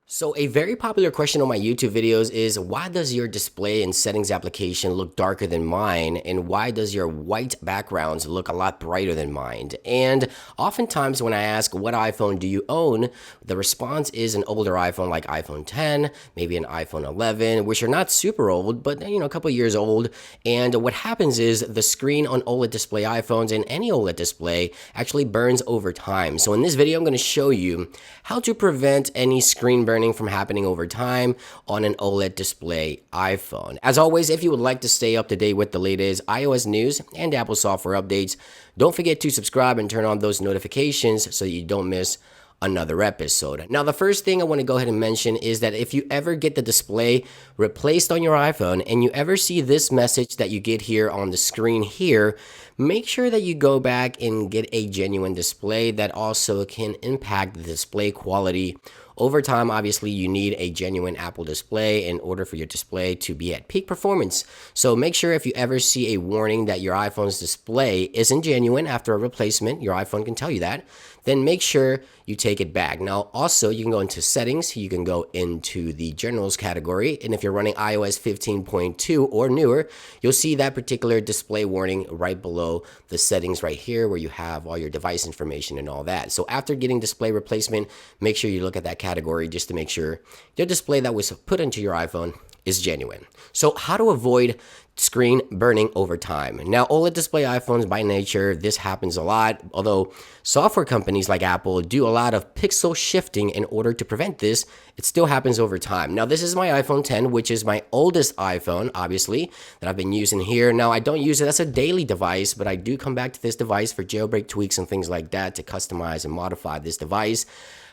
So a very popular question on my YouTube videos is why does your display and settings application look darker than mine, and why does your white backgrounds look a lot brighter than mine? And oftentimes when I ask what iPhone do you own, the response is an older iPhone like iPhone 10, maybe an iPhone 11, which are not super old, but a couple years old. And what happens is the screen on OLED display iPhones and any OLED display actually burns over time. So in this video, I'm going to show you how to prevent any screen burning from happening over time on an OLED display iPhone. As always, if you would like to stay up to date with the latest iOS news and Apple software updates, don't forget to subscribe and turn on those notifications so you don't miss another episode. Now, the first thing I want to go ahead and mention is that if you ever get the display replaced on your iPhone and you ever see this message that you get here on the screen here, make sure that you go back and get a genuine display that also can impact the display quality. Over time, obviously, you need a genuine Apple display in order for your display to be at peak performance. So make sure if you ever see a warning that your iPhone's display isn't genuine after a replacement, your iPhone can tell you that, then make sure you take it back. Now, also, you can go into settings, you can go into the generals category, and if you're running iOS 15.2 or newer, you'll see that particular display warning right below the settings right here where you have all your device information and all that. So after getting display replacement, make sure you look at that category just to make sure your display that was put into your iPhone is genuine. So how to avoid screen burning over time. Now, OLED display iPhones by nature, this happens a lot, although software companies like Apple do a lot of pixel shifting in order to prevent this, it still happens over time. Now, this is my iPhone 10, which is my oldest iPhone, obviously, that I've been using here. Now, I don't use it as a daily device, but I do come back to this device for jailbreak tweaks and things like that to customize and modify this device.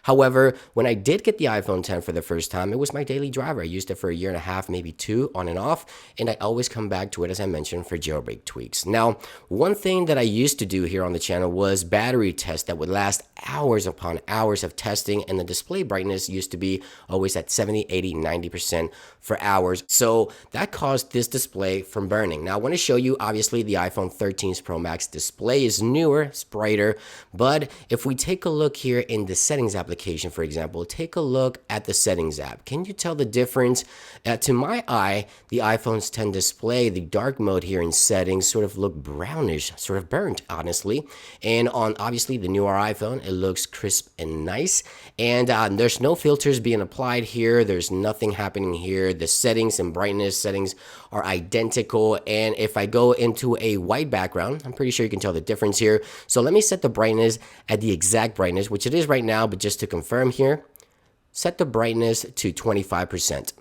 However, when I did get the iPhone 10 for the first time, it was my daily driver. I used it for a year and a half, maybe two, on and off, and I always come back to it, as I mentioned, for jailbreak tweaks. Now, one thing that I used to do here on the channel was battery tests that would last hours upon hours of testing, and the display brightness used to be always at 70, 80, 90% for hours. So that caused this display from burning. Now, I want to show you, obviously, the iPhone 13 Pro Max display is newer, it's brighter, but if we take a look here in the settings application, for example, take a look at the settings app. Can you tell the difference? To my eye, the iPhone's 10 display, the dark mode here in settings sort of look brownish, sort of burnt, honestly. And on obviously the newer iPhone, it looks crisp and nice. And there's no filters being applied here. There's nothing happening here. The settings and brightness settings are identical. And if I go into a white background, I'm pretty sure you can tell the difference here. So let me set the brightness at the exact brightness, which it is right now, but just to confirm here, set the brightness to 25%.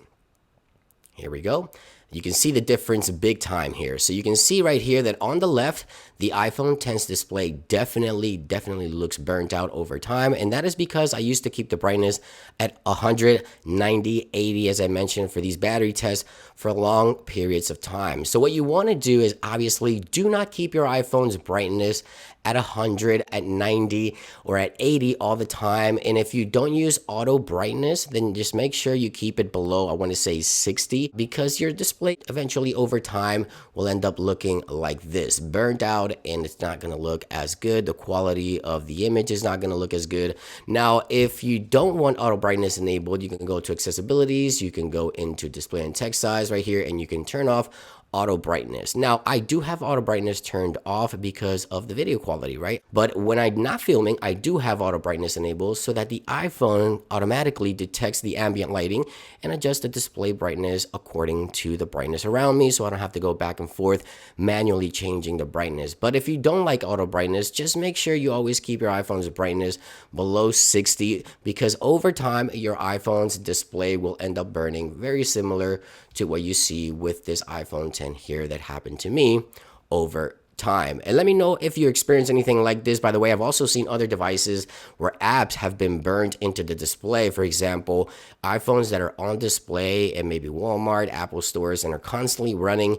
Here we go. You can see the difference big time here. So you can see right here that on the left, the iPhone 10's display definitely looks burnt out over time. And that is because I used to keep the brightness at 100, 90, 80, as I mentioned, for these battery tests for long periods of time. So what you want to do is obviously do not keep your iPhone's brightness at 100, at 90, or at 80 all the time. And if you don't use auto brightness, then just make sure you keep it below, I want to say 60, because your display eventually over time will end up looking like this, burnt out, and it's not going to look as good. The quality of the image is not going to look as good. Now, if you don't want auto brightness enabled, you can go to accessibilities, you can go into display and text size right here, and you can turn off auto brightness. Now, I do have auto brightness turned off because of the video quality, right? But when I'm not filming, I do have auto brightness enabled so that the iPhone automatically detects the ambient lighting and adjusts the display brightness according to the brightness around me, so I don't have to go back and forth manually changing the brightness. But if you don't like auto brightness, just make sure you always keep your iPhone's brightness below 60, because over time, your iPhone's display will end up burning, very similar to what you see with this iPhone 10 here that happened to me over time. And let me know if you experience anything like this. By the way, I've also seen other devices where apps have been burned into the display. For example, iPhones that are on display at maybe Walmart, Apple stores, and are constantly running.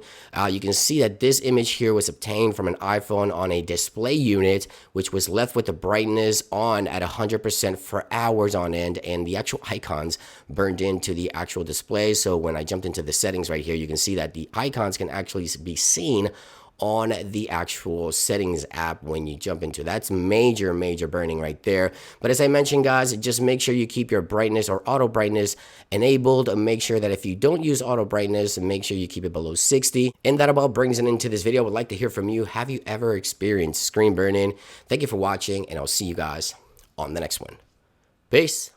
You can see that this image here was obtained from an iPhone on a display unit, which was left with the brightness on at 100% for hours on end, and the actual icons burned into the actual display. So when I jumped into the settings right here, you can see that the icons can actually be seen on the actual settings app when you jump into. That's major burning right there. But as I mentioned, guys, just make sure you keep your brightness or auto brightness enabled. Make sure that if you don't use auto brightness, make sure you keep it below 60. And that about brings it into this video. I would like to hear from you. Have you ever experienced screen burn-in? Thank you for watching, and I'll see you guys on the next one. Peace.